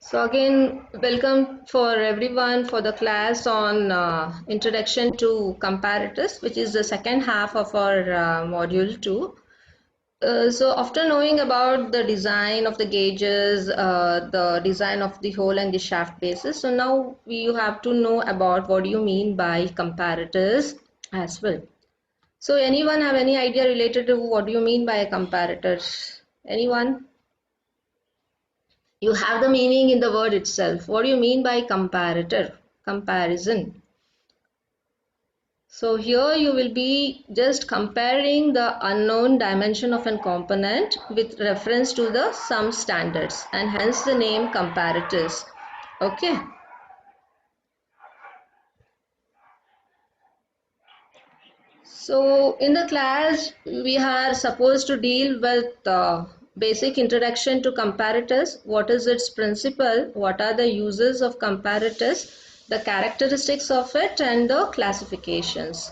So again, welcome for everyone for the class on Introduction to Comparators, which is the second half of our module 2. So after knowing about the design of the gauges, the design of the hole and the shaft bases, so now you have to know about what do you mean by comparators as well. So anyone have any idea related to what do you mean by a comparator? Anyone? You have the meaning in the word itself. What do you mean by comparator? Comparison. So here you will be just comparing the unknown dimension of a component with reference to the some standards, and hence the name comparators. Okay. So in the class we are supposed to deal with basic introduction to comparators. What is its principle? What are the uses of comparators? The characteristics of it and the classifications.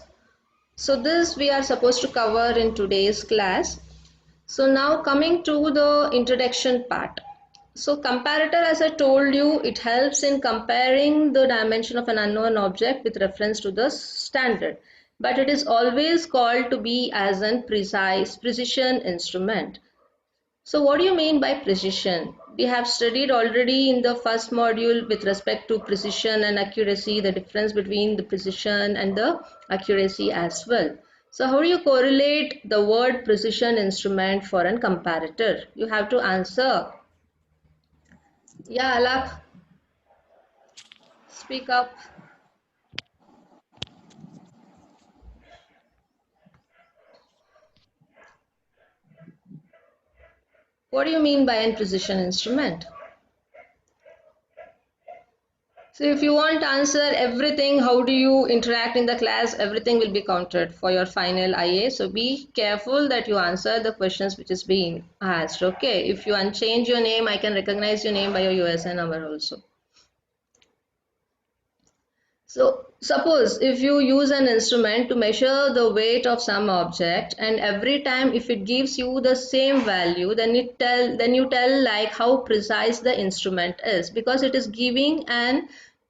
So this we are supposed to cover in today's class. So now coming to the introduction part. So comparator, as I told you, it helps in comparing the dimension of an unknown object with reference to the standard. But it is always called to be as an precision instrument. So what do you mean by precision? We have studied already in the first module with respect to precision and accuracy, the difference between the precision and the accuracy as well. So how do you correlate the word precision instrument for an comparator? You have to answer. Yeah, Alak, speak up. What do you mean by an precision instrument? So if you want to answer everything, how do you interact in the class, everything will be counted for your final IA. So be careful that you answer the questions which is being asked. Okay, if you unchange your name, I can recognize your name by your USN number also. So suppose if you use an instrument to measure the weight of some object, and every time if it gives you the same value, then you tell like how precise the instrument is, because it is giving an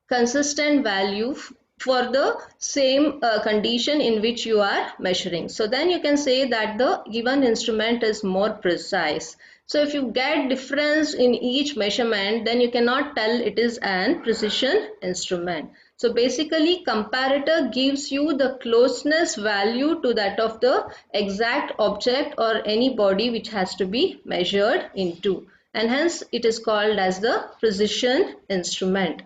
consistent value for the same condition in which you are measuring. So then you can say that the given instrument is more precise. So if you get difference in each measurement, then you cannot tell it is an precision instrument. So basically comparator gives you the closeness value to that of the exact object or any body which has to be measured into, and hence it is called as the precision instrument.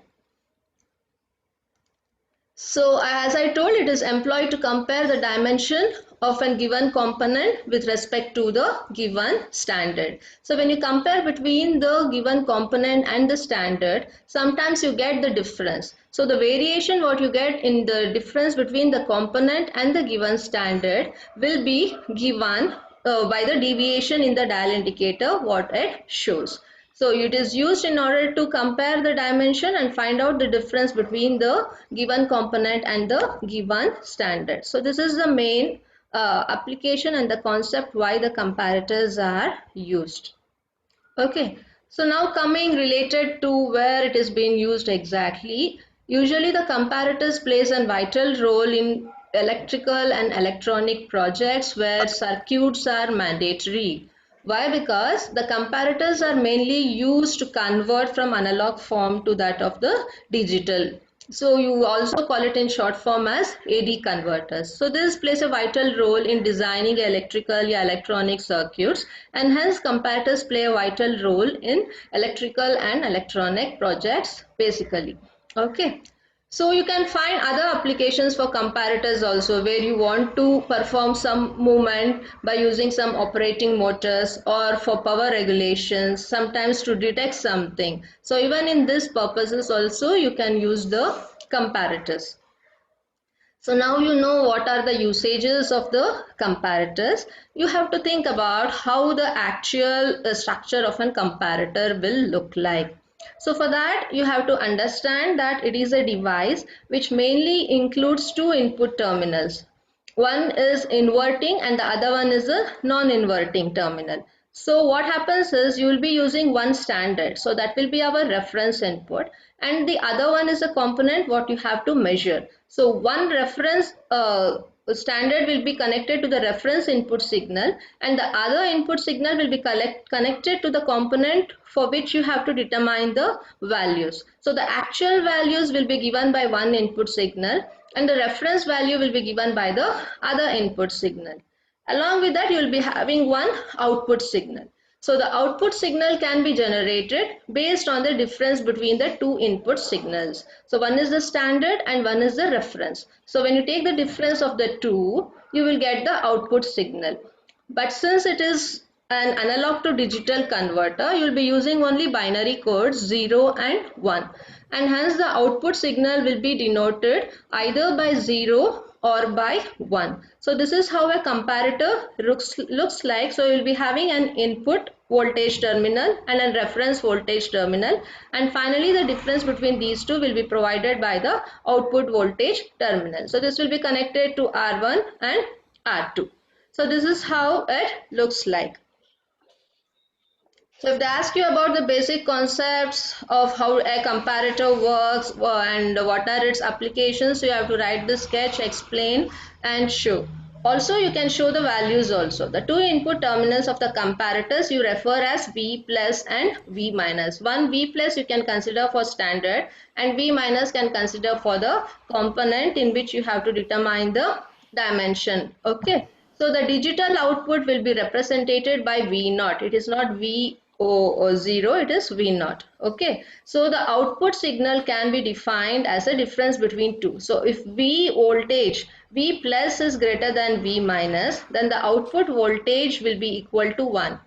So as I told, it is employed to compare the dimension of a given component with respect to the given standard. So when you compare between the given component and the standard, sometimes you get the difference. So the variation what you get in the difference between the component and the given standard will be given by the deviation in the dial indicator what it shows. So it is used in order to compare the dimension and find out the difference between the given component and the given standard. So this is the main application and the concept why the comparators are used. Okay, so now coming related to where it is being used exactly. Usually the comparators plays a vital role in electrical and electronic projects where circuits are mandatory. Why? Because the comparators are mainly used to convert from analog form to that of the digital. So you also call it in short form as AD converters. So this plays a vital role in designing electrical or electronic circuits, and hence comparators play a vital role in electrical and electronic projects basically. Okay. So you can find other applications for comparators also, where you want to perform some movement by using some operating motors, or for power regulations, sometimes to detect something. So even in these purposes also you can use the comparators. So now you know what are the usages of the comparators. You have to think about how the actual structure of a comparator will look like. So for that you have to understand that it is a device which mainly includes two input terminals. One is inverting and the other one is a non-inverting terminal. So what happens is you will be using one standard. So that will be our reference input, and the other one is a component what you have to measure. So one reference standard will be connected to the reference input signal, and the other input signal will be connected to the component for which you have to determine the values. So the actual values will be given by one input signal, and the reference value will be given by the other input signal. Along with that, you will be having one output signal. So the output signal can be generated based on the difference between the two input signals. So one is the standard and one is the reference. So when you take the difference of the two, you will get the output signal. But since it is an analog to digital converter, you will be using only binary codes 0 and 1, and hence the output signal will be denoted either by 0 or by 1. So this is how a comparator looks like. So you will be having an input voltage terminal and a reference voltage terminal, and finally the difference between these two will be provided by the output voltage terminal. So this will be connected to R1 and R2. So this is how it looks like. So if they ask you about the basic concepts of how a comparator works and what are its applications, you have to write the sketch, explain and show. Also you can show the values also. The two input terminals of the comparators you refer as V plus and V minus. One V plus you can consider for standard, and V minus can consider for the component in which you have to determine the dimension. Okay. So the digital output will be represented by V naught. It is not V or 0, it is V naught. Okay. So the output signal can be defined as a difference between two. So if V voltage, V plus is greater than V minus, then the output voltage will be equal to 1.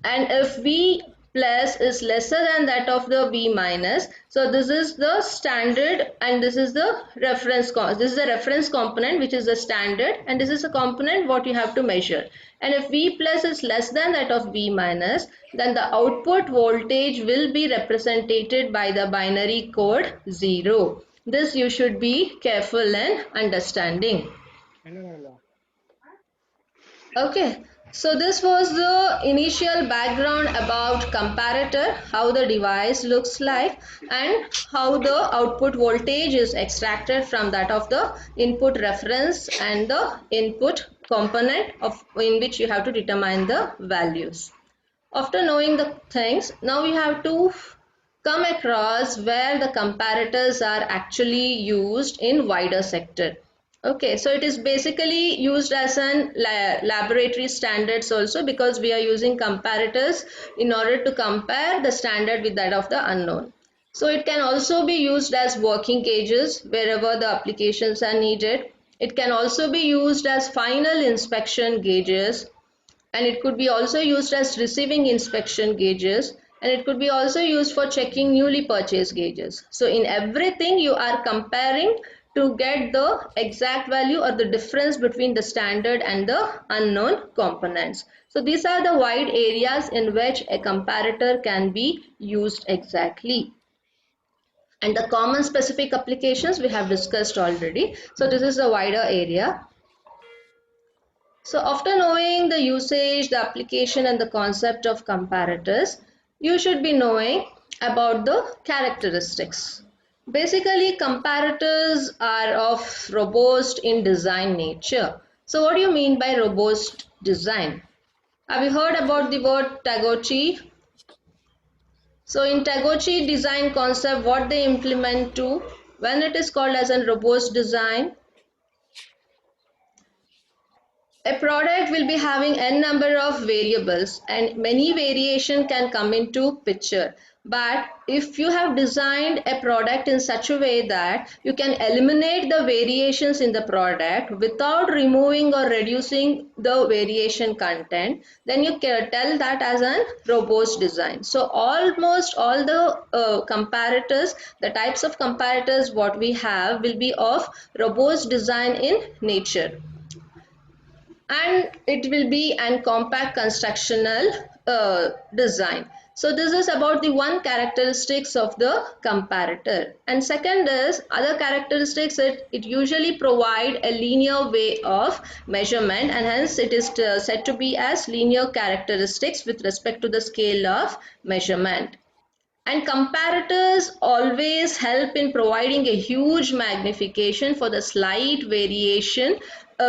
And if V plus is lesser than that of the V minus, so this is the standard and this is the reference. This is the reference component which is the standard, and this is a component what you have to measure. And if V plus is less than that of V minus, then the output voltage will be represented by the binary code 0. This you should be careful in understanding. Okay, so this was the initial background about comparator, how the device looks like and how the output voltage is extracted from that of the input reference and the input component in which you have to determine the values. After knowing the things, now we have to come across where the comparators are actually used in wider sector. Okay, so it is basically used as an laboratory standards also, because we are using comparators in order to compare the standard with that of the unknown. So it can also be used as working gauges wherever the applications are needed. It can also be used as final inspection gauges, and it could be also used as receiving inspection gauges, and it could be also used for checking newly purchased gauges. So in everything you are comparing to get the exact value or the difference between the standard and the unknown components. So these are the wide areas in which a comparator can be used exactly. And the common specific applications we have discussed already. So this is a wider area. So after knowing the usage, the application and the concept of comparators, you should be knowing about the characteristics. Basically, comparators are of robust in design nature. So what do you mean by robust design? Have you heard about the word Taguchi? So in Taguchi design concept, what they implement to when it is called as a robust design, a product will be having n number of variables and many variation can come into picture. But if you have designed a product in such a way that you can eliminate the variations in the product without removing or reducing the variation content, then you can tell that as a robust design. So almost all the comparators, the types of comparators what we have will be of robust design in nature, and it will be an compact constructional design. So this is about the one characteristics of the comparator. And second is other characteristics, it usually provide a linear way of measurement, and hence it is said to be as linear characteristics with respect to the scale of measurement. And comparators always help in providing a huge magnification for the slight variation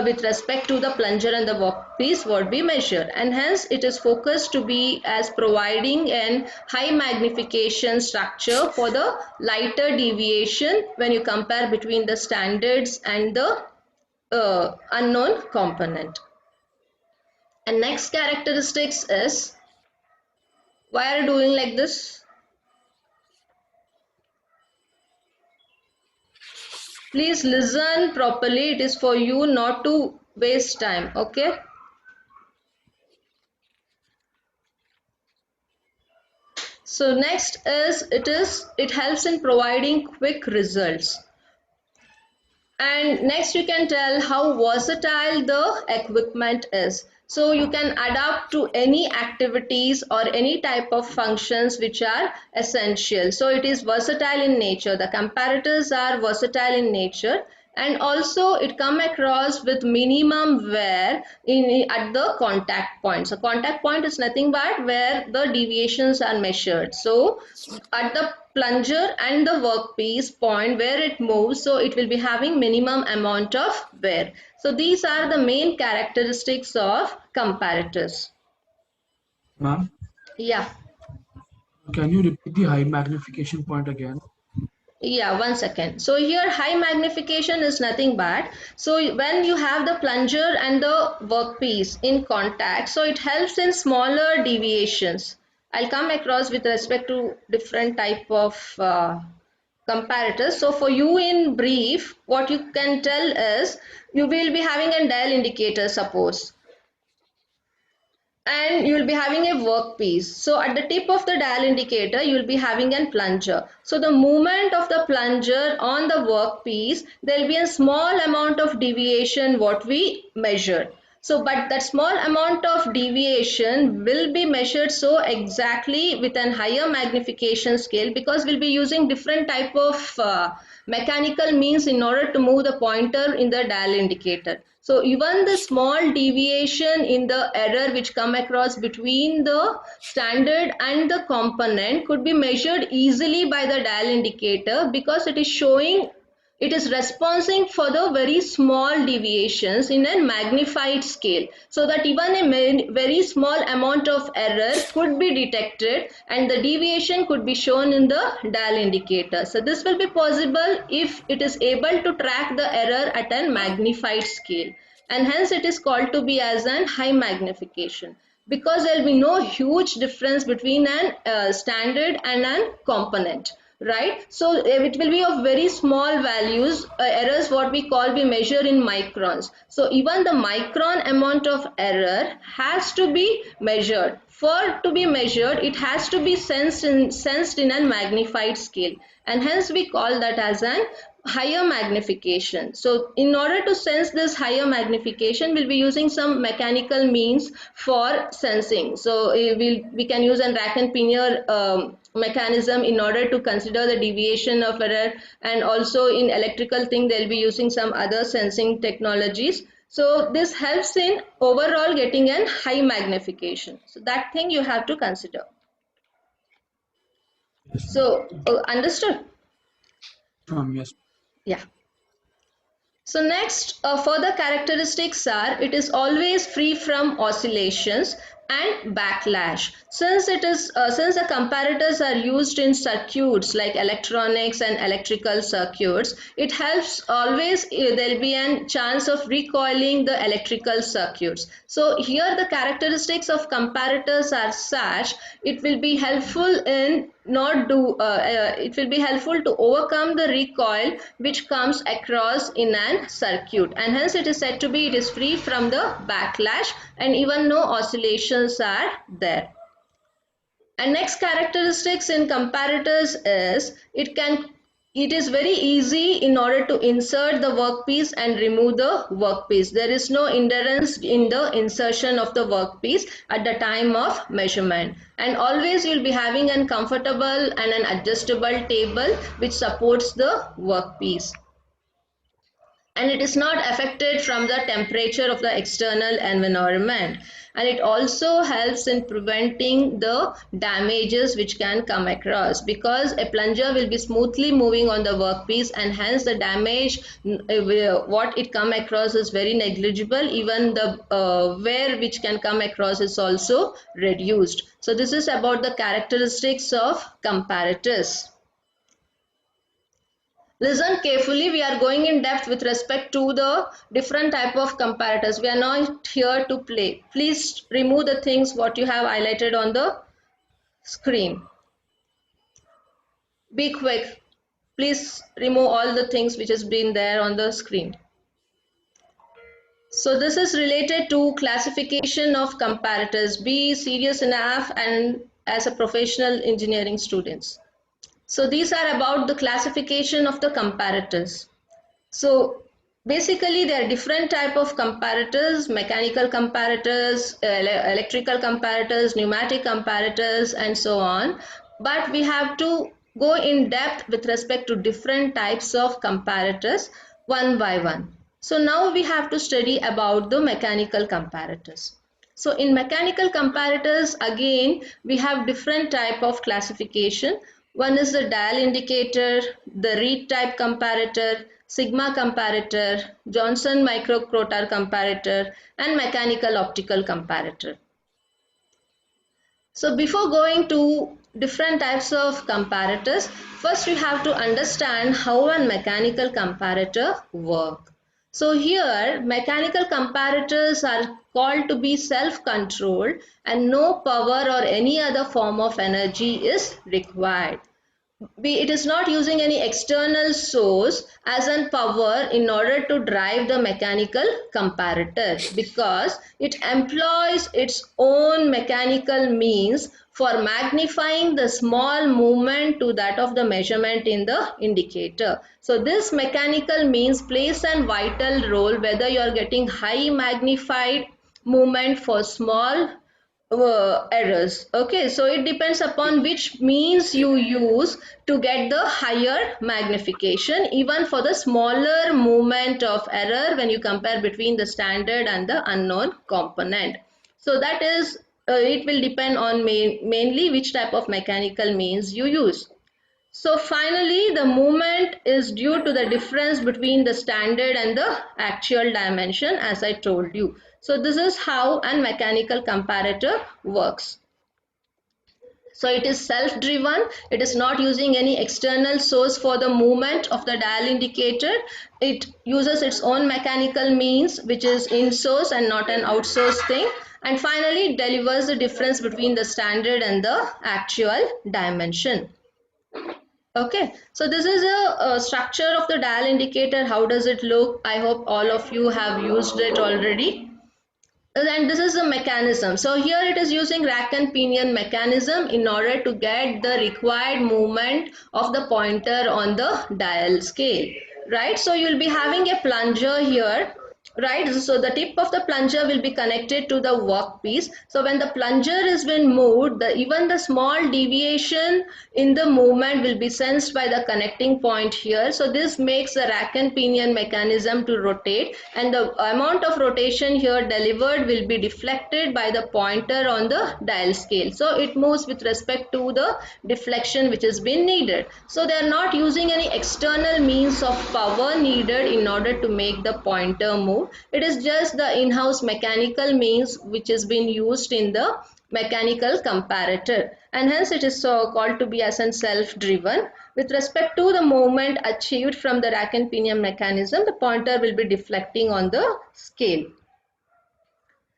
with respect to the plunger and the workpiece what we measure, and hence it is focused to be as providing an high magnification structure for the lighter deviation when you compare between the standards and the unknown component. And next characteristics is, why are you doing like this? Please listen properly. It is for you not to waste time. Okay. So next is it helps in providing quick results. And next you can tell how versatile the equipment is. So you can adapt to any activities or any type of functions which are essential. So it is versatile in nature. The comparators are versatile in nature, and also it come across with minimum wear at the contact point. So contact point is nothing but where the deviations are measured. So at the plunger and the workpiece point where it moves, so it will be having minimum amount of wear. So these are the main characteristics of comparators. Ma'am, Yeah. can you repeat the high magnification point again? Yeah, 1 second. So here high magnification is nothing but, so when you have the plunger and the workpiece in contact, so it helps in smaller deviations. I'll come across with respect to different type of comparators. So for you in brief, what you can tell is you will be having a dial indicator, suppose, and you will be having a workpiece. So at the tip of the dial indicator, you will be having a plunger. So the movement of the plunger on the workpiece, there will be a small amount of deviation what we measured. So but that small amount of deviation will be measured so exactly with an higher magnification scale, because we'll be using different type of mechanical means in order to move the pointer in the dial indicator. So even the small deviation in the error which come across between the standard and the component could be measured easily by the dial indicator, because it is showing, it is responding for the very small deviations in a magnified scale, so that even a very small amount of error could be detected and the deviation could be shown in the dial indicator. So this will be possible if it is able to track the error at a magnified scale, and hence it is called to be as an high magnification, because there will be no huge difference between an standard and an component, right? So it will be of very small values, errors what we call we measure in microns. So even the micron amount of error has to be measured. For to be measured, it has to be sensed in a magnified scale, and hence we call that as an higher magnification. So in order to sense this higher magnification, we'll be using some mechanical means for sensing. So we can use a rack and pinion mechanism in order to consider the deviation of error, and also in electrical thing they'll be using some other sensing technologies. So this helps in overall getting a high magnification. So that thing you have to consider. Yes, ma'am. So understood? Yes. Yeah. So next, further characteristics are it is always free from oscillations and backlash. Since since the comparators are used in circuits like electronics and electrical circuits, it helps always there will be a chance of recoiling the electrical circuits. So here the characteristics of comparators are such, it will be helpful in not do it will be helpful to overcome the recoil which comes across in an circuit, and hence it is said to be it is free from the backlash and even no oscillations are there. And next characteristics in comparators is it can it is very easy in order to insert the workpiece and remove the workpiece. There is no hindrance in the insertion of the workpiece at the time of measurement. And always you'll be having a comfortable and an adjustable table which supports the workpiece. And it is not affected from the temperature of the external environment, and it also helps in preventing the damages which can come across, because a plunger will be smoothly moving on the workpiece, and hence the damage what it come across is very negligible. Even the wear which can come across is also reduced. So this is about the characteristics of comparators. Listen carefully, we are going in depth with respect to the different type of comparators. We are not here to play. Please remove the things what you have highlighted on the screen. Be quick. Please remove all the things which has been there on the screen. So this is related to classification of comparators. Be serious enough and as a professional engineering students. So these are about the classification of the comparators. So basically there are different type of comparators: mechanical comparators, electrical comparators, pneumatic comparators, and so on. But we have to go in depth with respect to different types of comparators one by one. So now we have to study about the mechanical comparators. So in mechanical comparators, again we have different type of classification. One is the dial indicator, the Reed type comparator, Sigma comparator, Johnson microcrotar comparator, and mechanical optical comparator. So before going to different types of comparators, first we have to understand how a mechanical comparator works. So here mechanical comparators are called to be self-controlled, and no power or any other form of energy is required. It is not using any external source as an power in order to drive the mechanical comparator, because it employs its own mechanical means for magnifying the small movement to that of the measurement in the indicator. So this mechanical means plays a vital role whether you are getting high magnified movement for small errors. Okay, so it depends upon which means you use to get the higher magnification, even for the smaller movement of error when you compare between the standard and the unknown component. So that is it will depend on mainly which type of mechanical means you use. So finally, the movement is due to the difference between the standard and the actual dimension, as I told you. So this is how a mechanical comparator works. So it is self-driven. It is not using any external source for the movement of the dial indicator. It uses its own mechanical means, which is in-source and not an outsourced thing. And finally, it delivers the difference between the standard and the actual dimension. Okay, so this is a structure of the dial indicator. How does it look? I hope all of you have used it already. And this is the mechanism. So here it is using rack and pinion mechanism in order to get the required movement of the pointer on the dial scale, right? So you'll be having a plunger here, right? So the tip of the plunger will be connected to the workpiece. So when the plunger is been moved, even the small deviation in the movement will be sensed by the connecting point here. So this makes the rack and pinion mechanism to rotate, and the amount of rotation here delivered will be deflected by the pointer on the dial scale. So it moves with respect to the deflection which has been needed. So they are not using any external means of power needed in order to make the pointer move. It is just the in-house mechanical means which has been used in the mechanical comparator, and hence it is so called to be as an self-driven. With respect to the movement achieved from the rack and pinion mechanism, the pointer will be deflecting on the scale.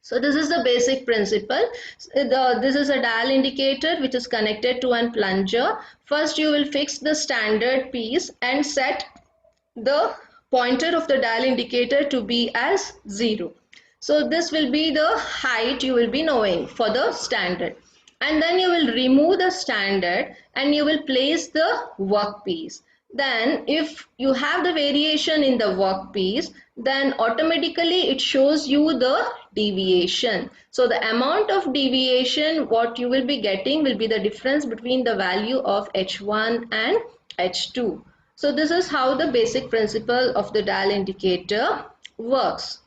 So this is the basic principle. This is a dial indicator which is connected to a plunger. First you will fix the standard piece and set the pointer of the dial indicator to be as 0. So this will be the height you will be knowing for the standard. And then you will remove the standard and you will place the workpiece. then if you have the variation in the workpiece, then automatically it shows you the deviation. So the amount of deviation what you will be getting will be the difference between the value of H1 and H2. So this is how the basic principle of the dial indicator works.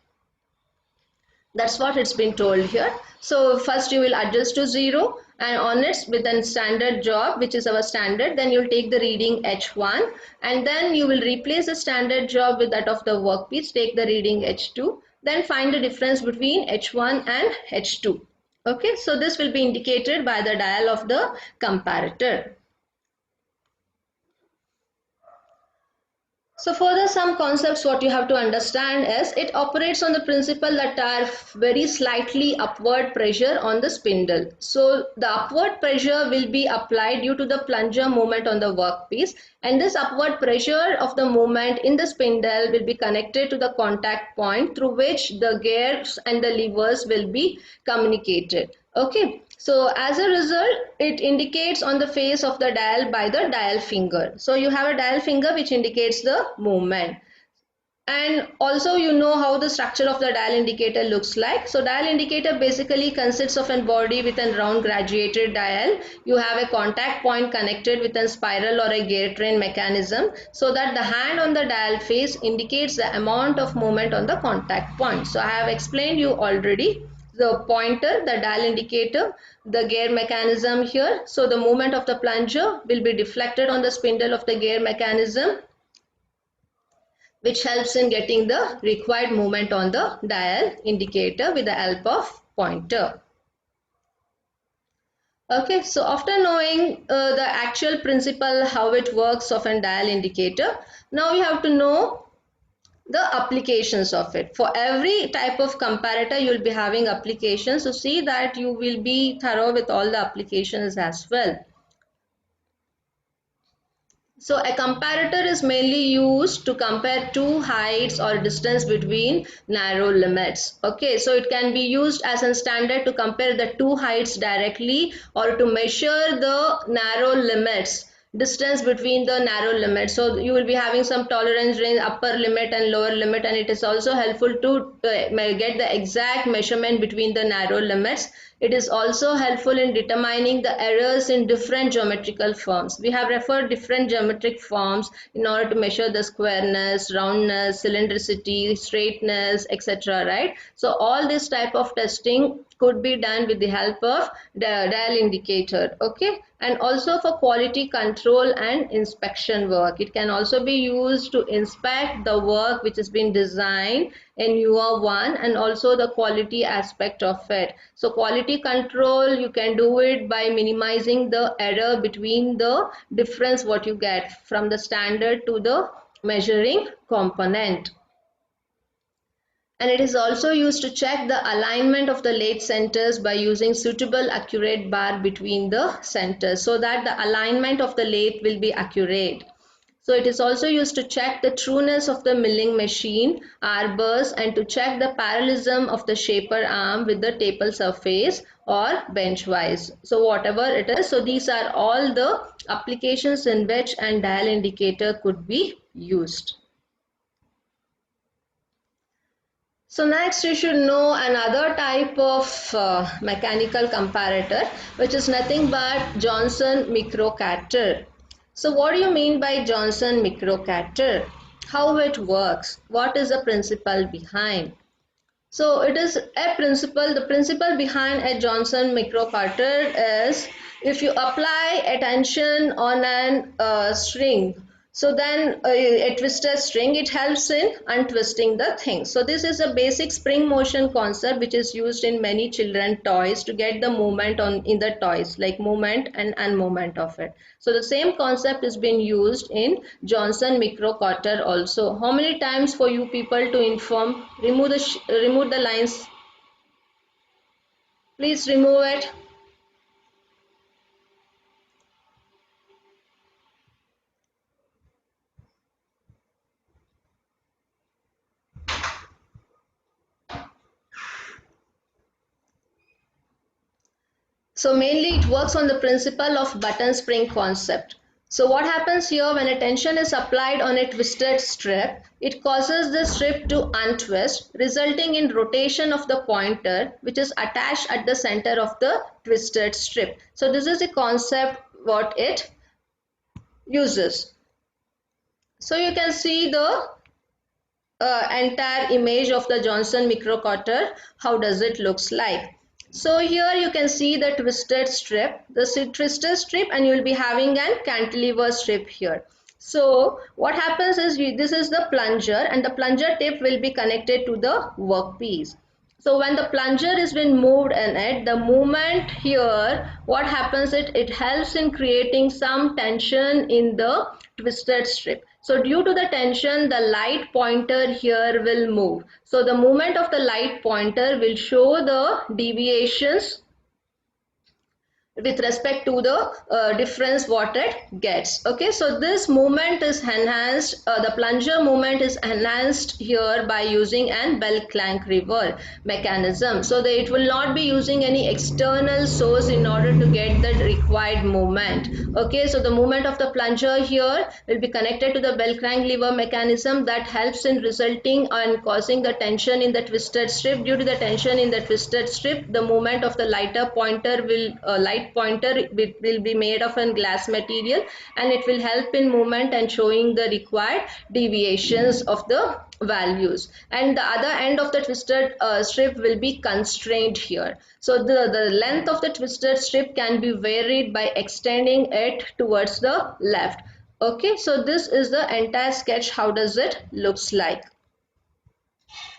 That's what it's been told here. So first you will adjust to 0, and on it with a standard job, which is our standard, then you'll take the reading H1, and then you will replace the standard job with that of the workpiece, take the reading H2, then find the difference between H1 and H2. Okay, so this will be indicated by the dial of the comparator. So further, some concepts what you have to understand is it operates on the principle that are very slightly upward pressure on the spindle. So the upward pressure will be applied due to the plunger movement on the workpiece, and this upward pressure of the movement in the spindle will be connected to the contact point through which the gears and the levers will be communicated. Okay, so as a result, it indicates on the face of the dial by the dial finger. So you have a dial finger which indicates the movement. And also you know how the structure of the dial indicator looks like. So dial indicator basically consists of a body with a round graduated dial. You have a contact point connected with a spiral or a gear train mechanism, so that the hand on the dial face indicates the amount of movement on the contact point. So I have explained you already the pointer, the dial indicator, the gear mechanism here. So the movement of the plunger will be deflected on the spindle of the gear mechanism, which helps in getting the required movement on the dial indicator with the help of pointer. Okay, so after knowing the actual principle how it works of a dial indicator, now we have to know the applications of it. For every type of comparator you will be having applications, so see that you will be thorough with all the applications as well. So a comparator is mainly used to compare two heights or distance between narrow limits. Okay, so it can be used as a standard to compare the two heights directly, or to measure the narrow limits, distance between the narrow limits. So you will be having some tolerance range, upper limit and lower limit, and it is also helpful to get the exact measurement between the narrow limits. It is also helpful in determining the errors in different geometrical forms. We have referred different geometric forms in order to measure the squareness, roundness, cylindricity, straightness, etc. Right? So all this type of testing could be done with the help of the dial indicator. Okay, and also for quality control and inspection work. It can also be used to inspect the work which has been designed in your one, and also the quality aspect of it. So quality control, you can do it by minimizing the error between the difference what you get from the standard to the measuring component. And it is also used to check the alignment of the lathe centers by using suitable accurate bar between the centers, so that the alignment of the lathe will be accurate. So it is also used to check the trueness of the milling machine arbors, and to check the parallelism of the shaper arm with the taper surface or bench wise. So whatever it is, so these are all the applications in which a dial indicator could be used. So next you should know another type of mechanical comparator, which is nothing but Johnson microcator. So what do you mean by Johnson microcator? How it works? What is the principle behind? So it is a principle, the principle behind a Johnson microcator is, if you apply a tension on an string, so then a twisted string, it helps in untwisting the thing. So this is a basic spring motion concept which is used in many children toys to get the movement on in the toys, like movement and unmovement of it. So the same concept is being used in Johnson microcator also. How many times for you people to inform? Remove the lines. Please remove it. So mainly it works on the principle of button spring concept. So what happens here when a tension is applied on a twisted strip, it causes the strip to untwist, resulting in rotation of the pointer which is attached at the center of the twisted strip. So this is the concept what it uses. So you can see the entire image of the Johnson microcutter. How does it looks like? So here you can see the twisted strip, twisted strip, and you will be having an cantilever strip here. So what happens is this is the plunger, and the plunger tip will be connected to the workpiece. So when the plunger is been moved in it, the movement here, what happens, it helps in creating some tension in the twisted strip. So due to the tension, the light pointer here will move. So the movement of the light pointer will show the deviations with respect to the difference what it gets. Okay, so this movement is enhanced, the plunger movement is enhanced here by using an bell crank lever mechanism. So that it will not be using any external source in order to get the required movement. Okay, so the movement of the plunger here will be connected to the bell crank lever mechanism that helps in resulting and causing the tension in the twisted strip. Due to the tension in the twisted strip, the movement of the lighter pointer will light pointer will be made of a glass material, and it will help in movement and showing the required deviations of the values. And the other end of the twisted strip will be constrained here. So the length of the twisted strip can be varied by extending it towards the left. Okay, so this is the entire sketch. How does it looks like?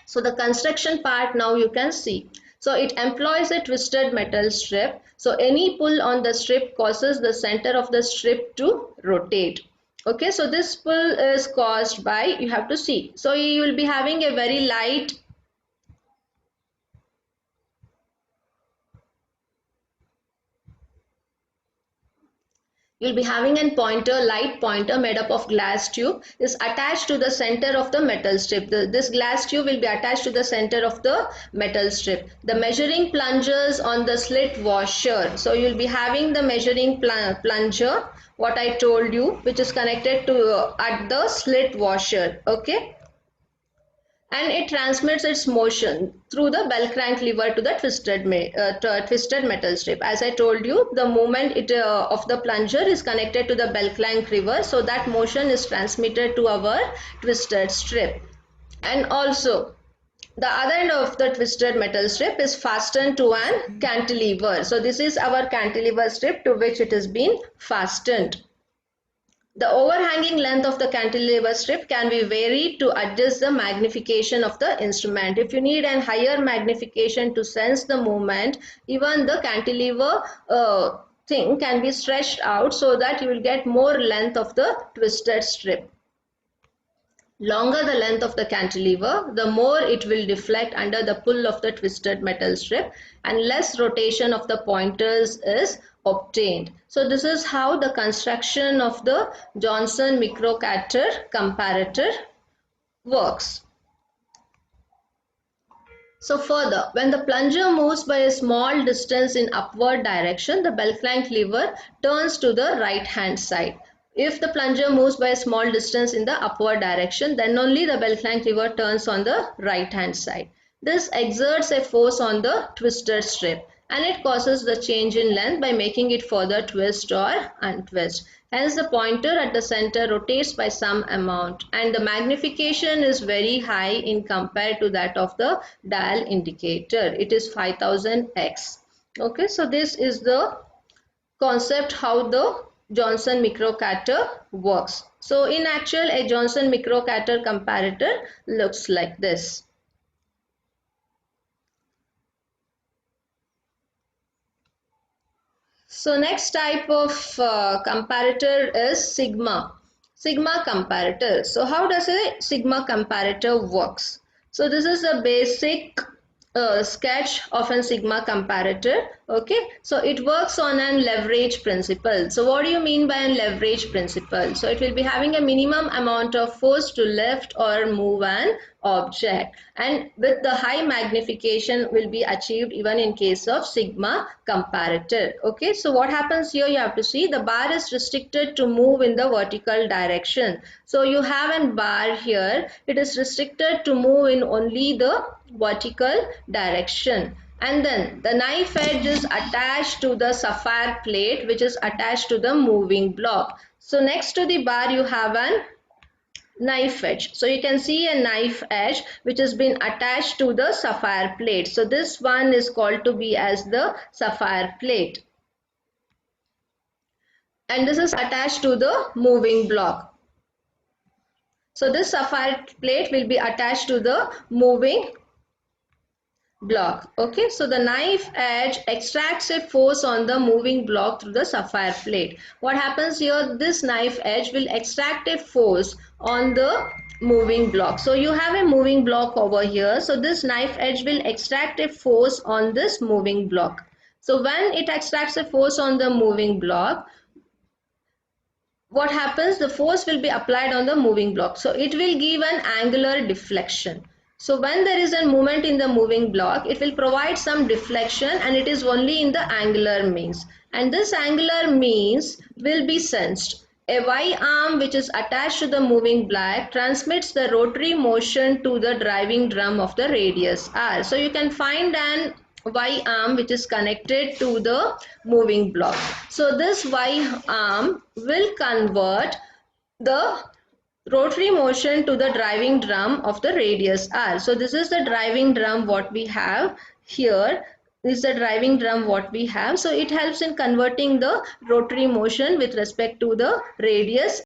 So the construction part now you can see. So it employs a twisted metal strip. So any pull on the strip causes the center of the strip to rotate. Okay, so this pull is caused by, you have to see. So you will be having a very light You'll be having a light pointer made up of glass tube is attached to the center of the metal strip. This glass tube will be attached to the center of the metal strip. The measuring plungers on the slit washer. So you'll be having the measuring plunger, what I told you, which is connected to at the slit washer. Okay. And it transmits its motion through the bell crank lever to the twisted metal strip. As I told you, the movement of the plunger is connected to the bell crank lever, so that motion is transmitted to our twisted strip. And also, the other end of the twisted metal strip is fastened to an cantilever. So this is our cantilever strip to which it has been fastened. The overhanging length of the cantilever strip can be varied to adjust the magnification of the instrument. If you need a higher magnification to sense the movement, even the cantilever thing can be stretched out so that you will get more length of the twisted strip. Longer the length of the cantilever, the more it will deflect under the pull of the twisted metal strip, and less rotation of the pointers is obtained. So this is how the construction of the Johnson microcutter comparator works. So further, when the plunger moves by a small distance in upward direction, the bell crank lever turns to the right hand side. If the plunger moves by a small distance in the upward direction, then only the bell crank lever turns on the right hand side. This exerts a force on the twisted strip, and it causes the change in length by making it further twist or untwist. Hence the pointer at the center rotates by some amount, and the magnification is very high in compared to that of the dial indicator. It is 5000x. Okay, so this is the concept how the Johnson microcutter works. So in actual, a Johnson microcutter comparator looks like this. So next type of comparator is sigma comparator. So how does a sigma comparator works? So this is a basic sketch of a sigma comparator. Okay, so it works on an leverage principle. So what do you mean by an leverage principle? So it will be having a minimum amount of force to lift or move an object, and with the high magnification will be achieved even in case of sigma comparator. Okay, so what happens here, you have to see the bar is restricted to move in the vertical direction. So you have a bar here, it is restricted to move in only the vertical direction. And then the knife edge is attached to the sapphire plate, which is attached to the moving block. So next to the bar you have an knife edge. So you can see a knife edge which has been attached to the sapphire plate. So this one is called to be as the sapphire plate, and this is attached to the moving block. So this sapphire plate will be attached to the moving block. Okay, so the knife edge extracts a force on the moving block through the sapphire plate. What happens here, this knife edge will extract a force on the moving block. So you have a moving block over here, so this knife edge will extract a force on this moving block. So when it extracts a force on the moving block, what happens, the force will be applied on the moving block, so it will give an angular deflection. So when there is a movement in the moving block, it will provide some deflection, and it is only in the angular means, and this angular means will be sensed. A Y arm which is attached to the moving block transmits the rotary motion to the driving drum of the radius r. So you can find an Y arm which is connected to the moving block. So this Y arm will convert the rotary motion to the driving drum of the radius r. So this is the driving drum what we have here. This is the driving drum what we have. So it helps in converting the rotary motion with respect to the radius